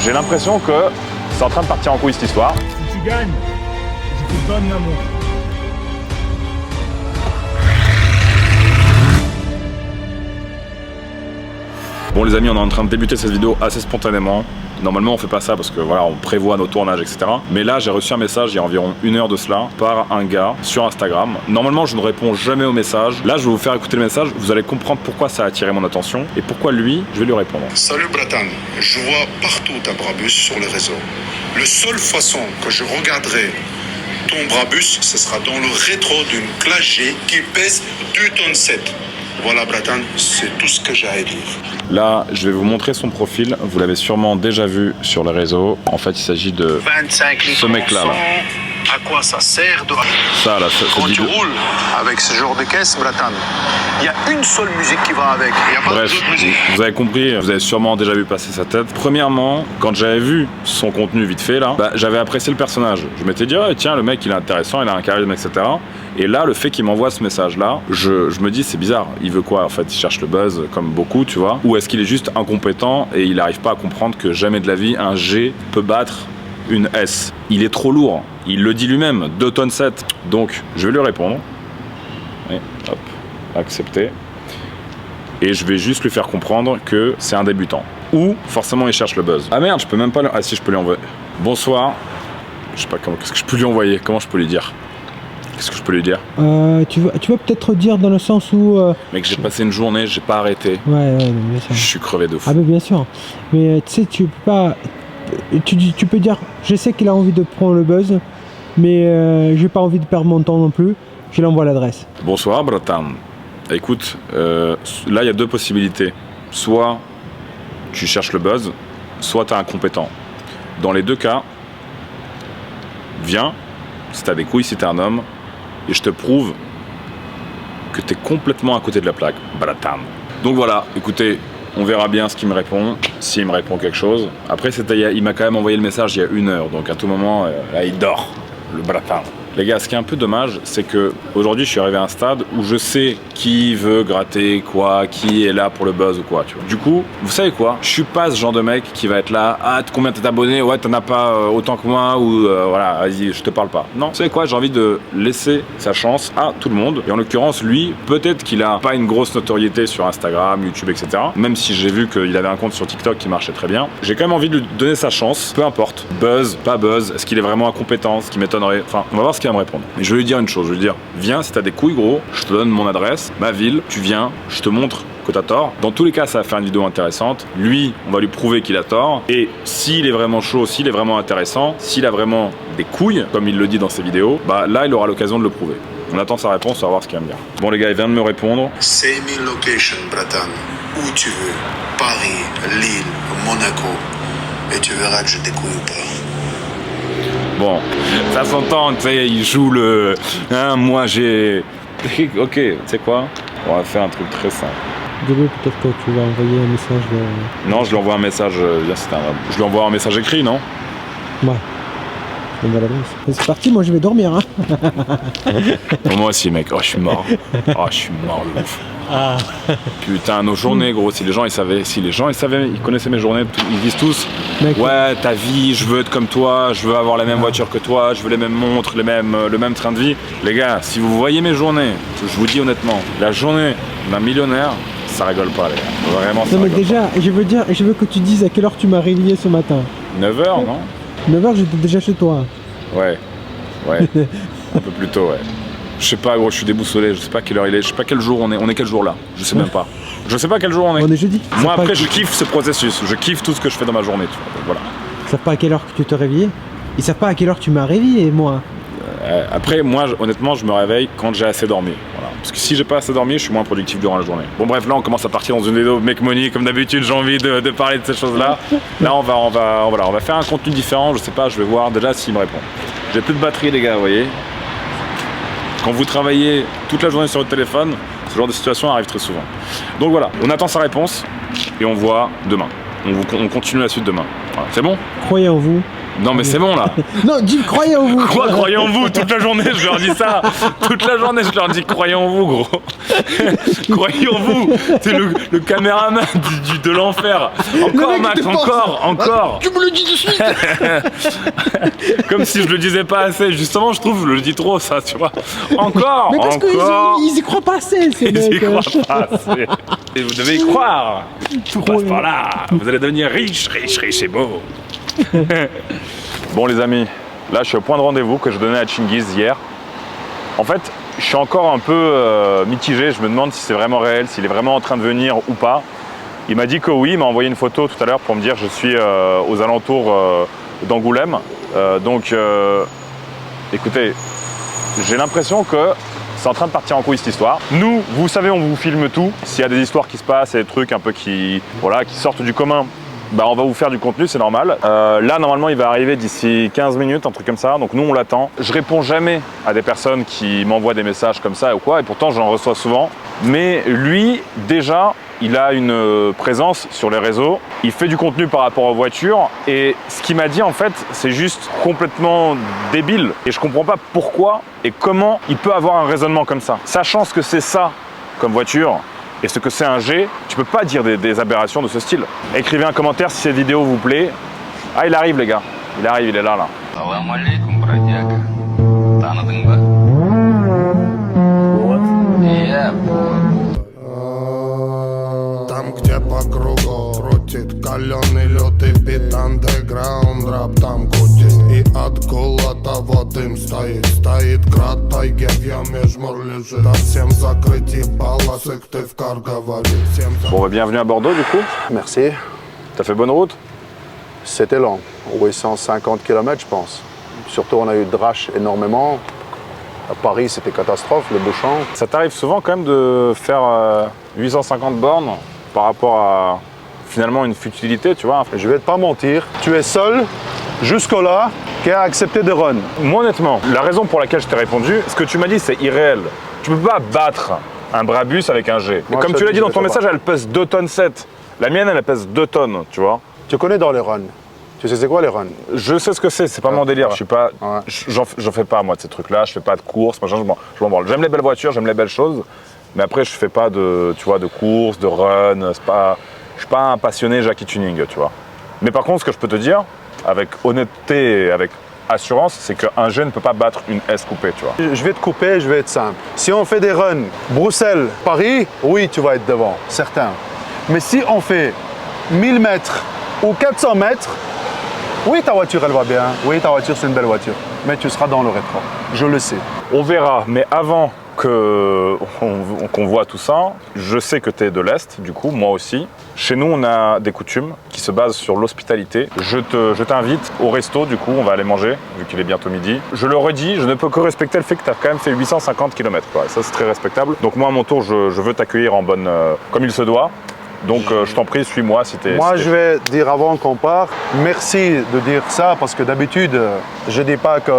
j'ai l'impression que c'est en train de partir en couille cette histoire. Si tu gagnes, je te donne la montre. Bon les amis, on est en train de débuter cette vidéo assez spontanément. Normalement on fait pas ça parce que voilà, on prévoit nos tournages, etc. Mais là j'ai reçu un message il y a environ 1 heure de cela par un gars sur Instagram. Normalement je ne réponds jamais aux messages. Là je vais vous faire écouter le message, vous allez comprendre pourquoi ça a attiré mon attention et pourquoi lui, je vais lui répondre. Salut Bratan, je vois partout ta Brabus sur les réseaux. La seule façon que je regarderai ton Brabus, ce sera dans le rétro d'une classe G qui pèse 2 tonnes 7. Voilà Bratan, c'est tout ce que j'ai à dire. Là, je vais vous montrer son profil. Vous l'avez sûrement déjà vu sur les réseaux. En fait, il s'agit de 25 litres ce mec-là. Là. À quoi ça sert de... Ça, là, Quand tu roules avec ce genre de caisse, Bratan, il y a une seule musique qui va avec. Il n'y a pas Bref, d'autre musique. vous avez compris, vous avez sûrement déjà vu passer sa tête. Premièrement, quand j'avais vu son contenu vite fait, là, j'avais apprécié le personnage. Je m'étais dit, oh, tiens, le mec, il est intéressant, il a un charisme, etc. Et là, le fait qu'il m'envoie ce message-là, je me dis, c'est bizarre. Il veut quoi? En fait, il cherche le buzz, comme beaucoup, tu vois. Ou est-ce qu'il est juste incompétent et il n'arrive pas à comprendre que jamais de la vie, un G peut battre une S. Il est trop lourd. Il le dit lui-même, 2 tonnes 7. Donc, je vais lui répondre. Et hop, accepter. Et je vais juste lui faire comprendre que c'est un débutant. Ou, forcément, il cherche le buzz. Ah merde, je peux même pas... Ah si, je peux lui envoyer. Bonsoir. Je sais pas comment... Qu'est-ce que je peux lui envoyer? Comment je peux lui dire? Qu'est-ce que je peux lui dire? Tu vas peut-être dire dans le sens où... Mec, j'ai passé une journée, j'ai pas arrêté. Ouais, bien sûr. Je suis crevé de fou. Ah, mais bien sûr. Mais tu sais, tu peux pas... Tu peux dire, je sais qu'il a envie de prendre le buzz, mais j'ai pas envie de perdre mon temps non plus. Je lui envoie l'adresse. Bonsoir, Bratan. Écoute, là, il y a 2 possibilités. Soit tu cherches le buzz, soit t'es incompétent. Dans les 2 cas, viens, si t'as des couilles, si t'es un homme, et je te prouve que t'es complètement à côté de la plaque, Bratan. Donc voilà, écoutez, on verra bien ce qu'il me répond, s'il me répond quelque chose. Après, il m'a quand même envoyé le message il y a 1 heure, donc à tout moment, là, il dort, le Bratan. Les gars, ce qui est un peu dommage, c'est que aujourd'hui, je suis arrivé à un stade où je sais qui veut gratter quoi, qui est là pour le buzz ou quoi, tu vois. Du coup, vous savez quoi? Je suis pas ce genre de mec qui va être là, ah, combien t'es abonné? Ouais, t'en as pas autant que moi, ou voilà, vas-y, je te parle pas. Non, vous savez quoi? J'ai envie de laisser sa chance à tout le monde. Et en l'occurrence, lui, peut-être qu'il a pas une grosse notoriété sur Instagram, YouTube, etc. Même si j'ai vu qu'il avait un compte sur TikTok qui marchait très bien. J'ai quand même envie de lui donner sa chance, peu importe. Buzz, pas buzz, est-ce qu'il est vraiment incompétent? Ce qui m'étonnerait. Enfin, on va voir ce qu'il va me répondre. Mais je vais lui dire une chose, je vais lui dire, viens, si t'as des couilles gros, je te donne mon adresse, ma ville, tu viens, je te montre que t'as tort. Dans tous les cas, ça va faire une vidéo intéressante. Lui, on va lui prouver qu'il a tort. Et s'il est vraiment chaud, s'il est vraiment intéressant, s'il a vraiment des couilles, comme il le dit dans ses vidéos, bah là, il aura l'occasion de le prouver. On attend sa réponse, on va voir ce qu'il va me dire. Bon les gars, il vient de me répondre. C'est mes locations, Bratan. Où tu veux. Paris, Lille, Monaco. Et tu verras que je découille ou pas. Bon, ça s'entend, tu sais, il joue le... Hein, moi j'ai... Ok, tu sais quoi? On va faire un truc très simple. Dis-lui peut-être que tu vas envoyer un message de... Non, je lui envoie un message... Je lui envoie un message écrit, non? Ouais. Je lui envoie l'adresse. C'est parti, moi je vais dormir, hein. Bon, moi aussi, mec. Oh, je suis mort. Oh, je suis mort de ouf. Ah. Putain, nos journées, gros. Si les gens, ils savaient, ils connaissaient mes journées, ils disent tous, mec, ouais, ta vie, je veux être comme toi, je veux avoir la même voiture que toi, je veux les mêmes montres, le même train de vie. Les gars, si vous voyez mes journées, je vous dis honnêtement, la journée d'un millionnaire, ça rigole pas, les gars. Vraiment, ça non, mais rigole déjà, je veux que tu dises à quelle heure tu m'as réveillé ce matin. 9h, non? 9h, j'étais déjà chez toi. Ouais. Un peu plus tôt, ouais. Je sais pas, gros, je suis déboussolé, je sais pas quelle heure il est, je sais pas quel jour on est quel jour là? Je sais même pas. Je sais pas quel jour on est. On est jeudi. Moi après, je kiffe ce processus, je kiffe tout ce que je fais dans ma journée, tu vois. Donc, voilà. Ils savent pas à quelle heure que tu te réveillais. Ils savent pas à quelle heure tu m'as réveillé, moi. Après, moi, honnêtement, je me réveille quand j'ai assez dormi. Voilà. Parce que si j'ai pas assez dormi, je suis moins productif durant la journée. Bon, bref, là, on commence à partir dans une vidéo Make Money. Comme d'habitude, j'ai envie de parler de ces choses-là. Là, on va faire un contenu différent. Je sais pas, je vais voir déjà s'il me répond. J'ai plus de batterie, les gars, vous voyez. Quand vous travaillez toute la journée sur votre téléphone, ce genre de situation arrive très souvent. Donc voilà, on attend sa réponse et on voit demain. On continue la suite demain. Voilà. C'est bon? Croyez en vous, Non mais c'est bon là. Non, dis croyez en vous. Quoi, croyez en vous? Toute la journée je leur dis ça. Toute la journée je leur dis croyez en vous, gros. Croyez en vous. C'est le caméraman de l'enfer. Encore Max, encore. Tu me le dis de suite. Comme si je le disais pas assez. Justement je trouve je le dis trop ça, tu vois. Encore. Mais parce qu'ils y croient pas assez, ces Ils mecs. y croient pas assez. Et vous devez y croire. Tout passe par là. Vous allez devenir riche et beau. Bon les amis, là je suis au point de rendez-vous que je donnais à Chingiz hier. En fait, je suis encore un peu mitigé, je me demande si c'est vraiment réel, s'il est vraiment en train de venir ou pas. Il m'a dit que oui, il m'a envoyé une photo tout à l'heure pour me dire que je suis aux alentours d'Angoulême. Écoutez, j'ai l'impression que c'est en train de partir en couille cette histoire. Nous, vous savez, on vous filme tout. S'il y a des histoires qui se passent, des trucs un peu qui sortent du commun, bah on va vous faire du contenu, c'est normal. Là, normalement, il va arriver d'ici 15 minutes, un truc comme ça. Donc nous, on l'attend. Je réponds jamais à des personnes qui m'envoient des messages comme ça ou quoi. Et pourtant, j'en reçois souvent. Mais lui, déjà, il a une présence sur les réseaux. Il fait du contenu par rapport aux voitures. Et ce qu'il m'a dit, en fait, c'est juste complètement débile. Et je comprends pas pourquoi et comment il peut avoir un raisonnement comme ça. Sachant ce que c'est ça comme voiture, et ce que c'est un G, tu peux pas dire des aberrations de ce style. Écrivez un commentaire si cette vidéo vous plaît. Ah, il arrive les gars. Il arrive, il est là. Salam alaikum, бродяга. Tanıdın mı? Yeah, Там, где по кругу крутит каленый лютый бит, андеграунд рэп там кутит. И от кулатова дым стоит град тайге, в яме жмур лежит. Да всем закрыть ебало, Сыктывкар говорит. Bon, bah, bienvenue à Bordeaux du coup. Merci. T'as fait bonne route? C'était long, 850 km je pense. Surtout on a eu de Drache énormément. À Paris c'était catastrophe, le bouchon. Ça t'arrive souvent quand même de faire 850 bornes par rapport à finalement une futilité, tu vois? Je vais pas mentir, tu es seul jusque-là qui a accepté de run. Moi honnêtement, la raison pour laquelle je t'ai répondu, ce que tu m'as dit c'est irréel. Tu peux pas battre un Brabus avec un G. Moi, Comme je tu l'as te dit dans dis, ton je sais message, elle pèse 2 tonnes 7. La mienne, elle pèse 2 tonnes, tu vois? Tu connais dans les runs. Tu sais c'est quoi les runs? Je sais ce que c'est pas mon délire. Ouais. Je suis pas, Ouais. j'en fais pas moi de ces trucs-là. Je fais pas de courses, machin, je m'en branle. J'aime les belles voitures, j'aime les belles choses, mais après je fais pas de, tu vois, de courses, de run. Je suis pas un passionné Jackie Tuning, tu vois. Mais par contre, ce que je peux te dire, avec honnêteté et avec assurance, c'est qu'un G ne peut pas battre une S coupée, tu vois. Je vais te couper, je vais être simple. Si on fait des runs Bruxelles, Paris, oui tu vas être devant, certain. Mais si on fait 1000 mètres ou 400 mètres, oui, ta voiture, elle va bien. Oui, ta voiture, c'est une belle voiture. Mais tu seras dans le rétro. Je le sais. On verra, mais avant qu'on voit tout ça, je sais que tu es de l'Est, du coup, moi aussi. Chez nous, on a des coutumes qui se basent sur l'hospitalité. Je t'invite au resto, du coup, on va aller manger, vu qu'il est bientôt midi. Je le redis, je ne peux que respecter le fait que tu as quand même fait 850 km, quoi. Ça, c'est très respectable. Donc moi, à mon tour, je veux t'accueillir en bonne, comme il se doit. Donc je t'en prie, suis-moi si t'es... Moi, je vais dire avant qu'on part, merci de dire ça, parce que d'habitude, je dis pas que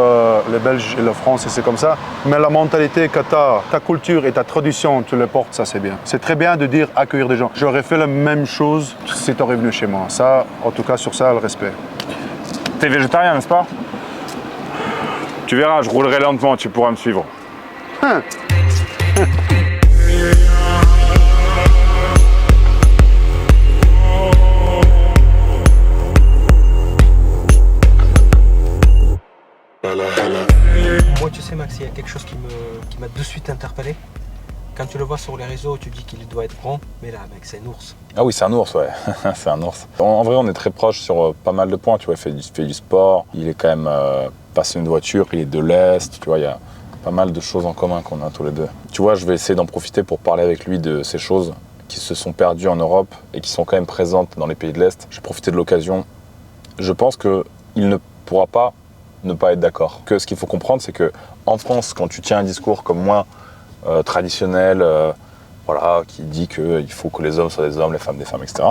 les Belges et le Français, c'est comme ça, mais la mentalité que tu as, ta culture et ta tradition, tu les portes, ça c'est bien. C'est très bien de dire accueillir des gens. J'aurais fait la même chose si tu aurais venu chez moi. Ça, en tout cas, sur ça, le respect. T'es végétarien, n'est-ce pas? Tu verras, je roulerai lentement, tu pourras me suivre. Moi, tu sais, Max, il y a quelque chose qui m'a de suite interpellé. Quand tu le vois sur les réseaux, tu dis qu'il doit être grand, mais là, mec, c'est un ours. Ah oui, c'est un ours, ouais. C'est un ours. En vrai, on est très proches sur pas mal de points. Tu vois, il fait du sport, il est quand même passionné de voiture, il est de l'Est. Tu vois, il y a pas mal de choses en commun qu'on a tous les deux. Tu vois, je vais essayer d'en profiter pour parler avec lui de ces choses qui se sont perdues en Europe et qui sont quand même présentes dans les pays de l'Est. Je vais profiter de l'occasion. Je pense qu'il ne pourra pas ne pas être d'accord. Que ce qu'il faut comprendre, c'est que en France, quand tu tiens un discours comme moi, traditionnel, voilà, qui dit qu'il faut que les hommes soient des hommes, les femmes des femmes, etc.,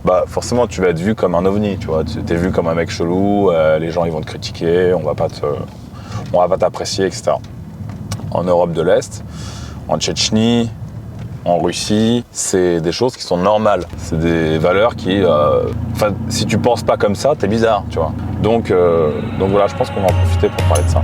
bah forcément tu vas être vu comme un ovni, tu vois. Tu es vu comme un mec chelou, les gens ils vont te critiquer, on va pas t'apprécier, etc. En Europe de l'Est, en Tchétchénie, en Russie, c'est des choses qui sont normales. C'est des valeurs qui... si tu penses pas comme ça, t'es bizarre, tu vois. Donc voilà, je pense qu'on va en profiter pour parler de ça.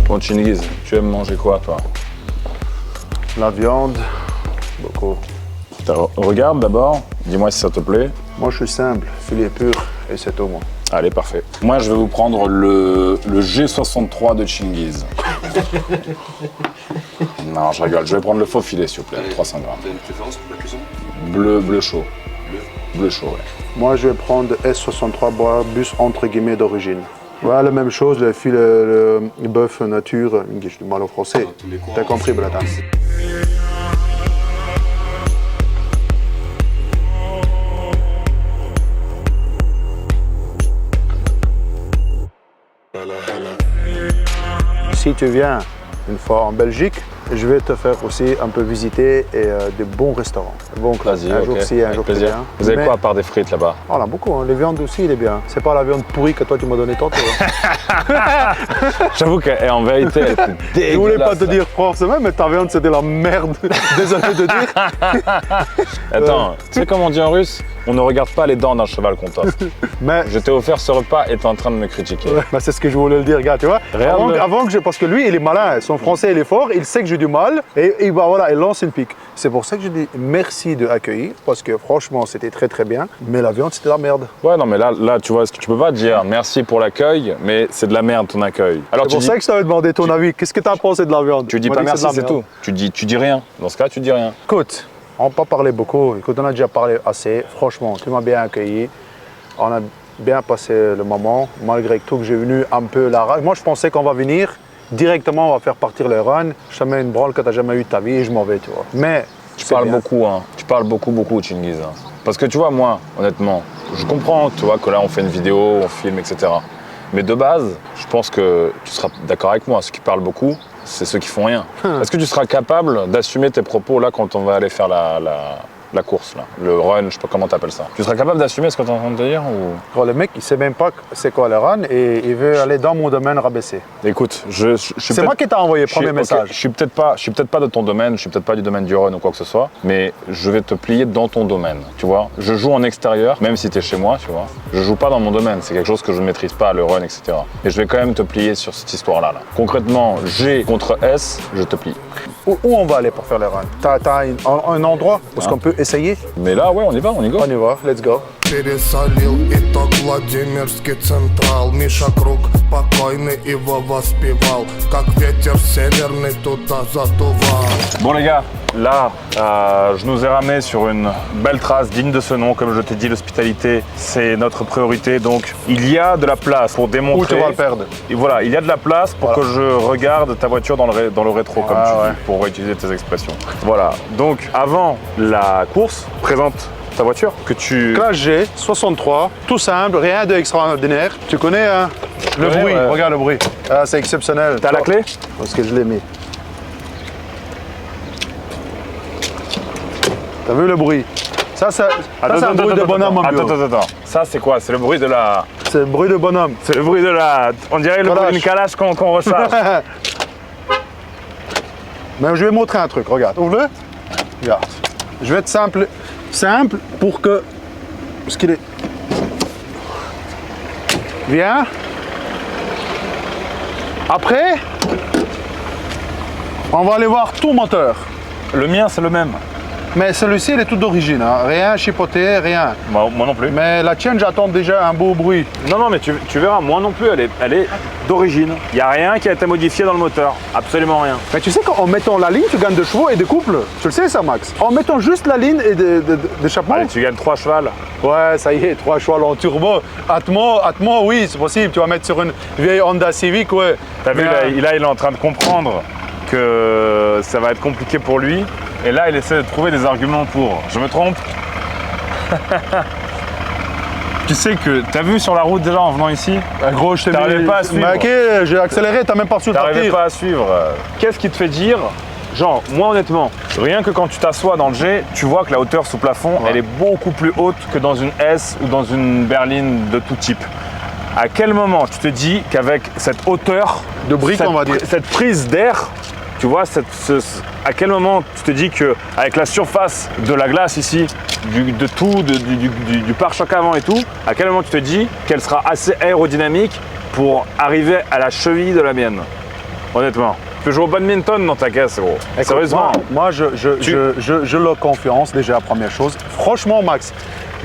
Bon, Chingiz, tu aimes manger quoi, toi? La viande, beaucoup. Regarde d'abord, dis-moi si ça te plaît. Moi, je suis simple, filet pur et c'est tout, moi. Allez, parfait. Moi, je vais vous prendre le G63 de Chingiz. Non, je rigole. Je vais prendre le faux filet, s'il vous plaît, 300 grammes. T'as une préférence pour la cuisson? Bleu chaud. Bleu chaud, ouais. Moi, je vais prendre S63 Brabus entre guillemets d'origine. Voilà, la même chose, le filet, le bœuf nature, j'ai du mal au français. T'as compris, Blata? Si tu viens une fois en Belgique, je vais te faire aussi un peu visiter des bons restaurants. Bon, vas-y, un jour ci, un jour plaisir. bien. Vous avez quoi à part des frites là-bas? Oh, on a beaucoup, hein. Les viandes aussi, il est bien. C'est pas la viande pourrie que toi tu m'as donné tantôt. Hein. J'avoue qu'en vérité, elle était dégueulasse. Je voulais pas te dire forcément, mais ta viande c'était la merde. Désolé de dire. Attends, tu sais comment on dit en russe? On ne regarde pas les dents d'un cheval qu'on t'offre. Mais Je t'ai offert ce repas et t'es en train de me critiquer. bah, c'est ce que je voulais le dire, gars, tu vois. Regarde-le. Parce que lui, il est malin, son français, il est fort, il sait que j'ai du mal, et bah, voilà, il lance une pique. C'est pour ça que je dis merci de accueillir, parce que franchement, c'était très très bien, mais la viande, c'était la merde. Ouais, non, mais là, tu vois, tu peux pas dire merci pour l'accueil, mais c'est de la merde ton accueil. Alors C'est pour ça que je t'avais demandé ton avis. Qu'est-ce que tu as pensé de la viande? tu dis m'as pas dit que merci, de la c'est merde. tout. Tu dis rien. Dans ce cas, tu dis rien. Écoute, on n'a pas parlé beaucoup. Écoute, on a déjà parlé assez. Franchement, tu m'as bien accueilli. On a bien passé le moment, malgré tout que j'ai venu un peu la rage. Moi, je pensais qu'on va venir directement, on va faire partir le run. Je te mets une branle que tu n'as jamais eu de ta vie et je m'en vais, tu vois. Mais Tu parles beaucoup, hein. Tu parles beaucoup, Chingiz. Hein. Parce que tu vois, moi, honnêtement, je comprends, tu vois, que là, on fait une vidéo, on filme, etc. Mais de base, je pense que tu seras d'accord avec moi. Ceux qui parlent beaucoup, c'est ceux qui font rien. Est-ce que tu seras capable d'assumer tes propos là quand on va aller faire la course, là, le run, je sais pas comment t'appelles ça? Tu seras capable d'assumer ce que tu es en train de dire ou... Oh, le mec, il sait même pas c'est quoi le run et il veut aller dans mon domaine rabaisser. Écoute, je suis C'est moi qui t'ai envoyé le premier message. Je suis peut-être pas de ton domaine, je suis peut-être pas du domaine du run ou quoi que ce soit, mais je vais te plier dans ton domaine, tu vois. Je joue en extérieur, même si tu es chez moi, tu vois. Je joue pas dans mon domaine, c'est quelque chose que je ne maîtrise pas, le run, etc. Et je vais quand même te plier sur cette histoire-là. Là. Concrètement, G contre S, je te plie. Où on va aller pour faire le run? T'as un endroit où est-ce qu'on peut essayer? Mais là, ouais, on y va, on y go. On y va, let's go. Пересолил, итог Владимирский Централ. Миша Круг покойный его воспевал. Как ветер северный туда задувал. Bon les gars, là, je nous ai ramené sur une belle trace digne de ce nom. Comme je t'ai dit, l'hospitalité, c'est notre priorité. Donc, il y a de la place pour démontrer... Où tu vas le perdre. Et voilà, il y a de la place pour que je regarde ta voiture dans le rétro, comme tu dis, pour utiliser tes expressions. Voilà, donc avant la course, présente ta voiture que tu... Classe G, 63, tout simple, rien d'extraordinaire. Tu connais hein, le Ouais, bruit, ouais. regarde le bruit. Ah, c'est exceptionnel. T'as la clé? Parce que je l'ai mis. T'as vu le bruit? Ça, c'est un bruit de bonhomme en bio. Attends. Ça, c'est quoi? C'est le bruit de la... C'est le bruit de bonhomme. C'est le bruit de la... On dirait le bruit d'une calache qu'on recharge. Mais je vais montrer un truc, regarde. Ouvre-le. Regarde. Je vais être simple pour que... Ce qu'il est... Viens. Après, on va aller voir tout moteur. Le mien, c'est le même. Mais celui-ci, il est tout d'origine. Hein. Rien chipoté, rien. Moi non plus. Mais la tienne, j'attends déjà un beau bruit. Non, mais tu verras, moi non plus, elle est d'origine. Il n'y a rien qui a été modifié dans le moteur. Absolument rien. Mais tu sais qu'en mettant la ligne, tu gagnes de chevaux et de couple. Tu le sais ça, Max? En mettant juste la ligne et d'échappement. Allez, tu gagnes 3 chevals. Ouais, ça y est, 3 chevaux en turbo. Atmo, oui, c'est possible. Tu vas mettre sur une vieille Honda Civic, ouais. T'as vu, Mais, là, il est en train de comprendre que ça va être compliqué pour lui. Et là, il essaie de trouver des arguments pour. Je me trompe? Tu sais que, t'as vu sur la route déjà en venant ici? gros, je t'ai T'arrivais pas à suivre. Mais ok, j'ai accéléré, t'as même pas su le T'arrivais partir. pas à suivre. Qu'est-ce qui te fait dire, genre, moi honnêtement, rien que quand tu t'assois dans le G, tu vois que la hauteur sous plafond, elle est beaucoup plus haute que dans une S ou dans une berline de tout type. À quel moment tu te dis qu'avec cette hauteur De briques, on va dire. cette prise d'air, tu vois, à quel moment tu te dis qu'avec la surface de la glace ici, du pare-choc avant et tout, à quel moment tu te dis qu'elle sera assez aérodynamique pour arriver à la cheville de la mienne? Honnêtement. Tu peux jouer au badminton dans ta caisse, gros. Écoute, Sérieusement. Moi, je leur confiance, déjà, première chose. Franchement, Max,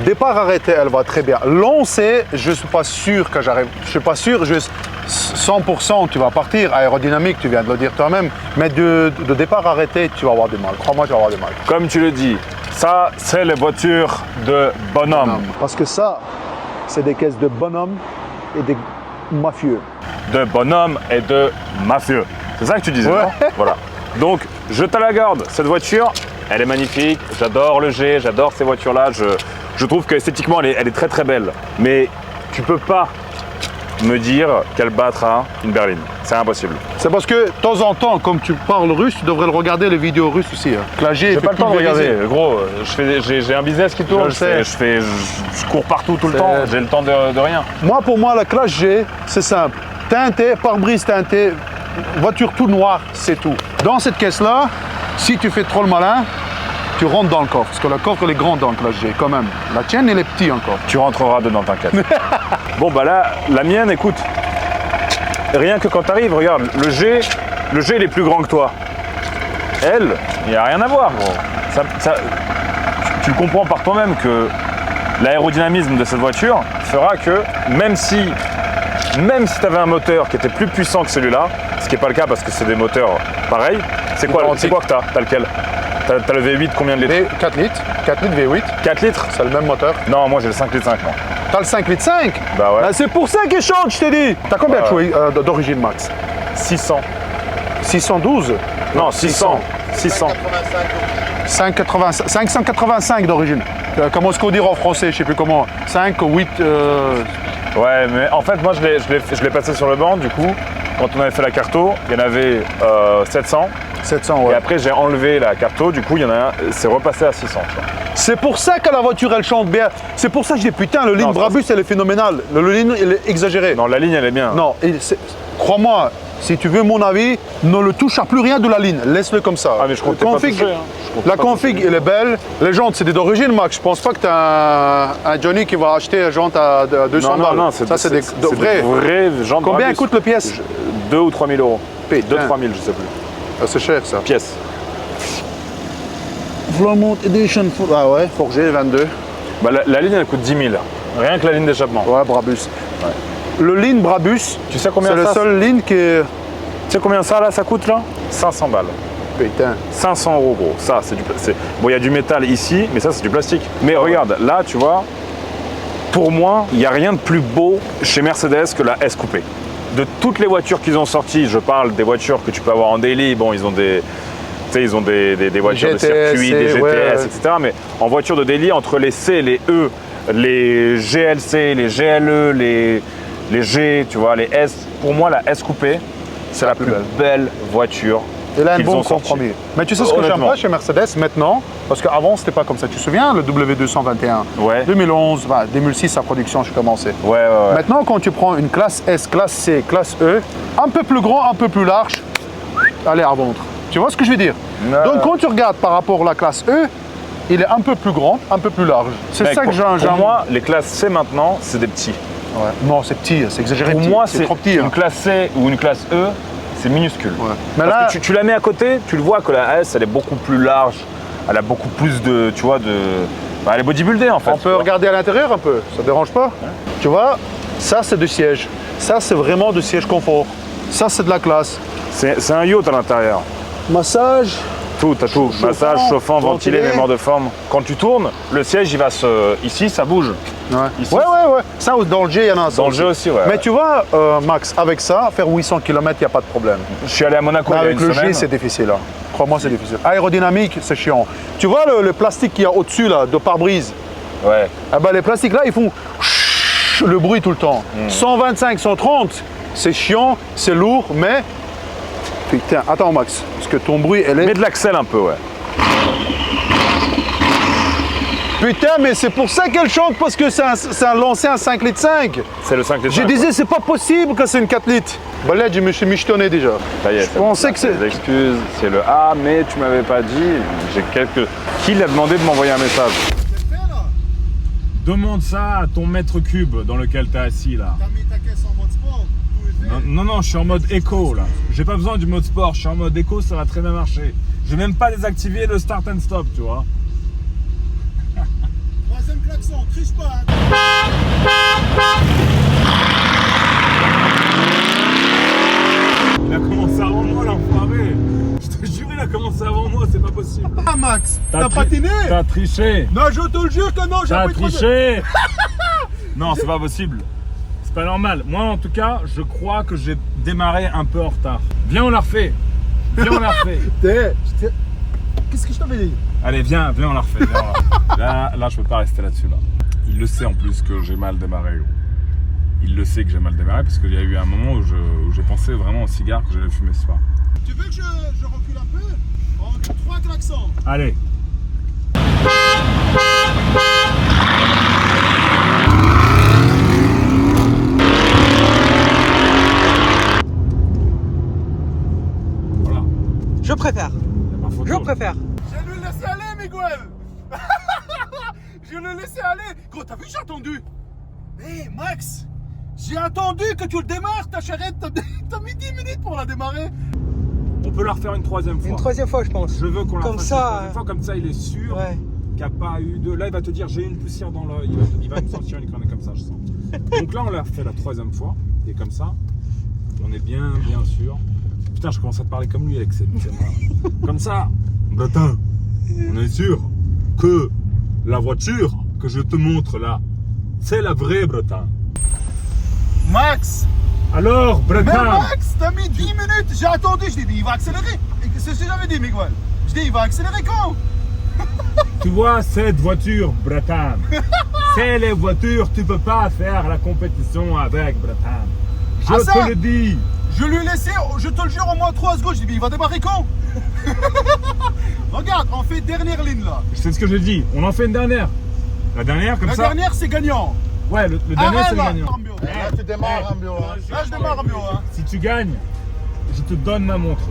départ arrêté, elle va très bien. Lancer, je ne suis pas sûr que j'arrive. Je ne suis pas sûr, juste 100%, tu vas partir. Aérodynamique, tu viens de le dire toi-même. Mais de départ arrêté, tu vas avoir du mal. Crois-moi, tu vas avoir du mal. Comme tu le dis, ça, c'est les voitures de bonhomme. Parce que ça, c'est des caisses de bonhomme et des mafieux. De bonhomme et de mafieux. C'est ça que tu disais, Ouais. non? Voilà. Donc, je te la garde. Cette voiture, elle est magnifique. J'adore le G, j'adore ces voitures-là. Je trouve qu'esthétiquement, elle est très très belle. Mais tu peux pas me dire qu'elle battra une berline. C'est impossible. C'est parce que de temps en temps, comme tu parles russe, tu devrais le regarder les vidéos russes aussi. Hein. Clagé, J'ai pas le temps de pulvérisé. regarder. Gros, j'ai un business qui tourne. Je le sais. Je cours partout tout le temps. J'ai le temps de rien. Moi, pour moi, la classe G, c'est simple. Teinté, pare-brise teinté, voiture tout noire, c'est tout. Dans cette caisse-là, si tu fais trop le malin, tu rentres dans le coffre. Parce que le coffre, il est grand dans le classe G, quand même. La tienne, elle est petite encore. Tu rentreras dedans, t'inquiète. Bon, bah là, la mienne, écoute. Rien que quand t'arrives, regarde, le G, il est plus grand que toi. Elle, il n'y a rien à voir, gros. Tu comprends par toi-même que l'aérodynamisme de cette voiture fera que même si tu avais un moteur qui était plus puissant que celui-là, ce qui n'est pas le cas parce que c'est des moteurs pareils, c'est quoi que t'as? T'as lequel? T'as le V8 combien de litres? 4 litres, 4 litres V8, 4 litres? c'est le même moteur. Non, moi j'ai le 5 litres 5 moi. T'as le 5 litres 5? Bah ouais. C'est pour ça qu'il chante, je t'ai dit. T'as combien de chevaux d'origine, Max? 600. 612? Non, 600. 585 d'origine. Comment est-ce qu'on dit en français? Je sais plus comment. 5, 8. Ouais, mais en fait, moi je l'ai passé sur le banc, du coup, quand on avait fait la carto, il y en avait 700. 700, Et ouais. après, j'ai enlevé la carto, du coup, il y en a un, c'est repassé à 600. tu vois. C'est pour ça que la voiture, elle chante bien. C'est pour ça que je dis, putain, le ligne Non, Brabus, elle est phénoménale. Le ligne, il est exagéré. Non, la ligne, elle est bien. Non, crois-moi, si tu veux mon avis, ne le touche à plus rien de la ligne. Laisse-le comme ça. Ah, mais je comptais pas toucher, hein. La config, elle est belle. Les jantes, c'est d'origine, Max. Je pense pas que tu as un Johnny qui va acheter une jante à 200 balles. Non, ça, c'est des vrais. jantes. Combien Brabus. coûte le pièce? 2 ou 3 000 euros. Putain. 2 3 000, je sais plus. Ah, c'est cher, ça. Pièce. Flormont Edition. Ah ouais, forgé 22. Bah, la ligne, elle coûte 10 000. Rien que la ligne d'échappement. Ouais, Brabus. Le ligne Brabus, Tu sais combien c'est ça la seule ligne qui est. Tu sais combien ça, là, ça coûte, là? 500 balles. Putain. 500 euros, gros. Ça, c'est du plastique. Bon, il y a du métal ici, mais ça, c'est du plastique. Mais regarde, là, tu vois, pour moi, il n'y a rien de plus beau chez Mercedes que la S coupé. De toutes les voitures qu'ils ont sorties, je parle des voitures que tu peux avoir en daily. Bon, ils ont des voitures de GTS, circuit, des GTS, ouais. etc. Mais en voiture de daily, entre les C, les E, les GLC, les GLE, les G, tu vois, les S, pour moi, la S coupé, c'est la plus belle voiture. Il a un qu'ils bon ont sortie. compromis. Mais tu sais ce que j'aime Honnêtement. pas chez Mercedes maintenant? Parce qu'avant, c'était pas comme ça. Tu te souviens, le W221? Ouais. 2011, 2006, sa production, j'ai commencé. Ouais. Maintenant, quand tu prends une classe S, classe C, classe E, un peu plus grand, un peu plus large, allez à vendre. Tu vois ce que je veux dire? Non. Donc, quand tu regardes par rapport à la classe E, il est un peu plus grand, un peu plus large. C'est Mec, ça que pour j'aime. moi, les classes C maintenant, c'est des petits. Ouais. Non, c'est petit, c'est exagéré. Pour petit. moi, c'est trop petit. une classe C ou une classe E, c'est minuscule. Ouais. Mais Parce là, que tu la mets à côté, tu le vois que la S, elle est beaucoup plus large, elle a beaucoup plus de, tu vois, elle est bodybuildée en fait. on peut regarder à l'intérieur un peu, ça dérange pas. Tu vois, ça c'est du siège. Ça c'est vraiment du siège confort. Ça c'est de la classe. C'est un yacht à l'intérieur. Massage. Tout, t'as tout. Chauffant, Massage, chauffant, ventilé, ventilé. mémoire de forme. Quand tu tournes, le siège, il va Ici, ça bouge. Ouais. Ici, ouais. Ça dans le G, il y en a un. Dans le jeu aussi, ouais. Mais tu vois, Max, avec ça, faire 800 km, il n'y a pas de problème. Je suis allé à Monaco Mais il y a avec une le semaine. G, c'est difficile. Hein. Crois-moi, c'est difficile. Aérodynamique, c'est chiant. Tu vois le plastique qu'il y a au-dessus là, de pare-brise? Ouais. Ah ben, les plastiques là, ils font le bruit tout le temps. 125, 130, c'est chiant, c'est lourd, mais. Putain, attends Max, parce que ton bruit, elle est. Mets de l'axel un peu, ouais. Putain, mais c'est pour ça qu'elle choque, parce que c'est un lancé un 5 litres 5. C'est le 5 litres. Je disais, c'est pas possible que c'est une 4 litres. Bah là, je me suis michetonné déjà. Ça y est, Je pensais que c'est... des excuses, c'est le ah, mais tu m'avais pas dit. J'ai quelques. Qui l'a demandé de m'envoyer un message? Demande ça à ton mètre cube dans lequel t'es assis là. T'as mis ta caisse en mode sport? Non, je suis en mode éco là. J'ai pas besoin du mode sport, je suis en mode éco, ça va très bien marcher. J'ai même pas désactivé le start and stop, tu vois. Troisième klaxon, triche pas. Il a commencé avant moi l'enfoiré. Je te jure, il a commencé avant moi, c'est pas possible. Ah Max, t'as tri- patiné? T'as triché. Non, je te le jure que non, j'ai T'as pas trop de- triché. Non, c'est pas possible. C'est pas normal. Moi, en tout cas, je crois que j'ai démarré un peu en retard. Viens, on la refait. Viens, on la refait. Qu'est-ce que je t'avais dit? Allez, viens, on la refait. Viens, on la refait. Là, je peux pas rester là-dessus, là. Il le sait en plus que j'ai mal démarré, gros. Il le sait que j'ai mal démarré parce qu'il y a eu un moment où j'ai pensé vraiment au cigare que j'allais fumer ce soir. Tu veux que je recule un peu? En 3 klaxons. Allez. Voilà. Je préfère. Y a pas photo. Je préfère. Je le laissé aller, Miguel. Je le laissé aller. Gros, t'as vu, j'ai attendu. Hé, Max, j'ai attendu que tu le démarres, ta charrette. T'as mis 10 minutes pour la démarrer. On peut la refaire une troisième fois. Une troisième fois, je pense. Je veux qu'on la Comme fasse ça, une troisième fois, comme ça il est sûr Ouais. qu'il n'y a pas eu de... Là il va te dire j'ai eu une poussière dans l'œil, il va me sortir une connerie comme ça je sens. Donc là on l'a fait la troisième fois, et comme ça, on est bien sûr. Putain je commence à te parler comme lui avec ses mains. Comme ça, Bretin, on est sûr que la voiture que je te montre là, c'est la vraie Bretin. Max, Alors mais Bretin, Max, t'as mis 10 minutes. J'ai attendu, je t'ai dit, il va accélérer. Et c'est ce que j'avais dit, Miguel. Je dis, il va accélérer quand? tu vois cette voiture Bretin, c'est les voitures, tu peux pas faire la compétition avec Bretin. Je Ah, ça te le dis. Je lui ai laissé, je te le jure, au moins 3 secondes. Je dis, il va démarrer quand? Regarde, on fait dernière ligne là. C'est ce que je dis, on en fait une dernière. La dernière comme La ça. dernière, c'est gagnant. Ouais, le dernier c'est le là, gagnant. Rambio. Là, tu démarres, Rambio. Là, je démarre, Rambio. Hein. Si tu gagnes, je te donne ma montre.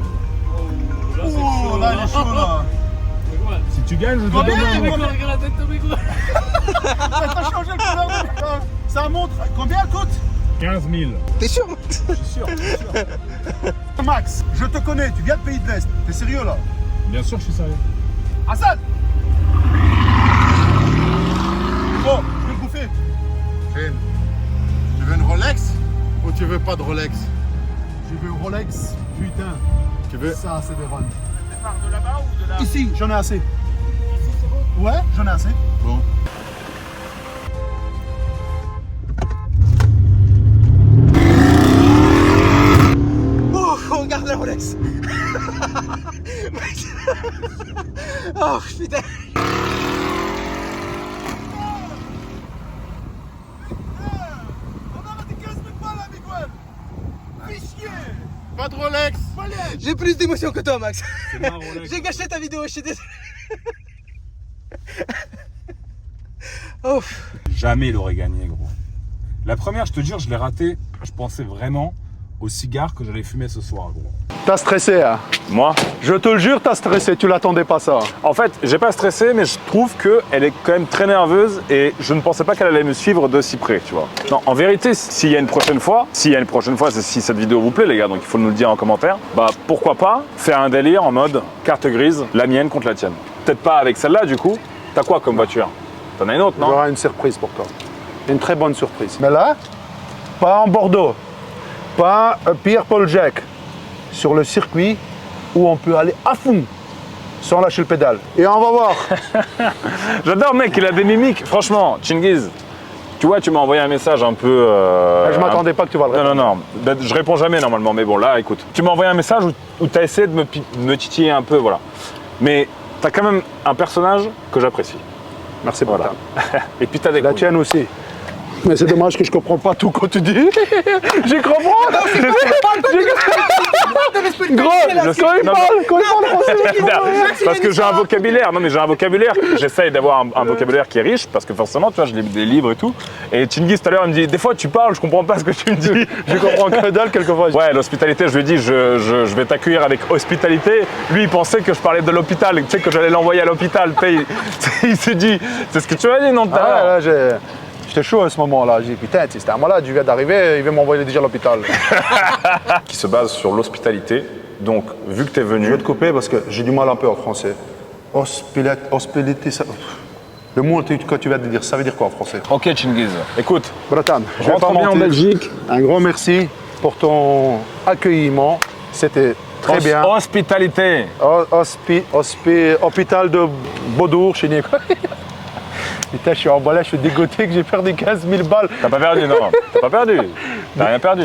Oh, là, il est chaud là. Si tu gagnes, je te Combien, donne ma montre. T'as changé le couleur de... Ça montre. Combien elle coûte? 15 000. T'es sûr? Je suis sûr. Max, je te connais, tu viens de Pays de l'Est. T'es sérieux là? Bien sûr, je suis sérieux. Hassan! Bon, je vais le bouffer. Tu veux une Rolex ou tu veux pas de Rolex? Je veux une Rolex, putain. Tu veux... Ça, c'est des runs. Tu pars de là-bas ou de là? Ici, j'en ai assez. Ici, c'est bon? Ouais, j'en ai assez. Bon. Oh, regarde la Rolex. Oh putain. On a raté 15 000 balles là, Miguel. Fichier. Pas de Rolex. J'ai plus d'émotion que toi, Max. C'est ma Rolex. J'ai gâché ta vidéo, je suis désolé. Oh. Jamais il aurait gagné, gros. La première, je te jure, je l'ai raté. Je pensais vraiment au cigare que j'allais fumer ce soir, gros. T'as stressé, hein? Moi, Je te le jure, t'as stressé. Tu l'attendais pas ça. en fait, j'ai pas stressé, mais je trouve qu'elle est quand même très nerveuse et je ne pensais pas qu'elle allait me suivre de si près, tu vois. Non, en vérité, s'il y a une prochaine fois, c'est si cette vidéo vous plaît, les gars, donc il faut nous le dire en commentaire, bah pourquoi pas faire un délire en mode carte grise, la mienne contre la tienne. Peut-être pas avec celle-là, du coup. T'as quoi comme voiture? T'en as une autre, non? J'aurai une surprise pour toi. Une très bonne surprise. Mais là, pas en Bordeaux, pas Pierre-Paul Jacques, sur le circuit où on peut aller à fond sans lâcher le pédale. Et on va voir. J'adore, mec, il a des mimiques. Franchement, Chingiz, tu vois, tu m'as envoyé un message un peu... Je m'attendais pas que tu vas le répondre. Non. Ben, je réponds jamais normalement, mais bon, là, écoute. Tu m'as envoyé un message où tu as essayé de me titiller un peu, voilà. Mais tu as quand même un personnage que j'apprécie. Merci pour Voilà. Et puis tu as des la couilles. tienne aussi. Mais c'est dommage que je comprends pas tout quand tu dis. J'y comprends. Gros, quand il parle français. Parce que j'ai un vocabulaire, non mais j'ai un vocabulaire, j'essaye d'avoir un vocabulaire qui est riche, parce que forcément, tu vois, je lis des livres et tout. Et Chingiz tout à l'heure, il me dit, des fois tu parles, je comprends pas ce que tu me dis. Je comprends que dalle quelquefois. Ouais, l'hospitalité, je lui ai dit, je vais t'accueillir avec hospitalité. Lui, il pensait que je parlais de l'hôpital, tu sais, que j'allais l'envoyer à l'hôpital. Il s'est dit, c'est ce que tu m'as dit, non, tout à l'heure. Ah, là, j'étais chaud à ce moment-là. J'ai dit, putain, c'était un malade, il vient d'arriver, il va m'envoyer déjà à l'hôpital. Qui se base sur l'hospitalité. Donc, vu que tu es Je venu. vais te couper parce que j'ai du mal un peu en français. Hospitalité, ça... Le mot que tu viens de dire, ça veut dire quoi en français? Ok, Chingiz. Écoute, Bratan, je vais rentre pas bien en mentir. Belgique. Un grand merci pour ton accueillement. C'était très bien. Hospitalité. Hôpital de Baudour, chez Nico. Putain, je suis emballé, je suis dégoûté que j'ai perdu 15 000 balles. T'as pas perdu, non. T'as pas perdu. T'as rien perdu.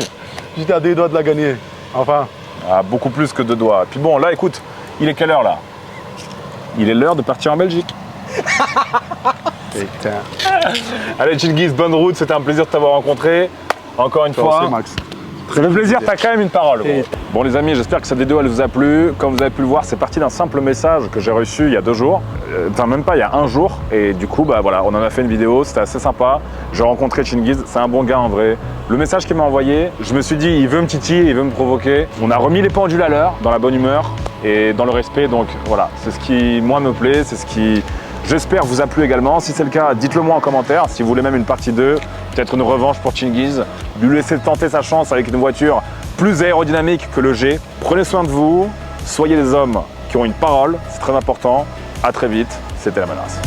J'étais à 2 doigts de la gagner. Enfin. Ah, beaucoup plus que 2 doigts. Puis bon, là, écoute, il est quelle heure là? Il est l'heure de partir en Belgique. Putain. Allez, Chingiz, bonne route. C'était un plaisir de t'avoir rencontré. Encore une Toi fois. aussi, Max. Ça fait plaisir, t'as quand même une parole. Gros. Bon les amis, j'espère que cette vidéo elle vous a plu. Comme vous avez pu le voir, c'est parti d'un simple message que j'ai reçu il y a 2 jours. Enfin même pas, il y a 1 jour. Et du coup, bah voilà, on en a fait une vidéo, c'était assez sympa. J'ai rencontré Chingiz, c'est un bon gars en vrai. Le message qu'il m'a envoyé, je me suis dit, il veut me titiller, il veut me provoquer. On a remis les pendules à l'heure, dans la bonne humeur et dans le respect. Donc voilà, c'est ce qui, moi, me plaît, c'est ce qui... J'espère vous a plu également. Si c'est le cas, dites-le moi en commentaire. Si vous voulez même une partie 2, peut-être une revanche pour Chingiz, lui laisser tenter sa chance avec une voiture plus aérodynamique que le G. Prenez soin de vous, soyez des hommes qui ont une parole, c'est très important. À très vite, c'était La Menace.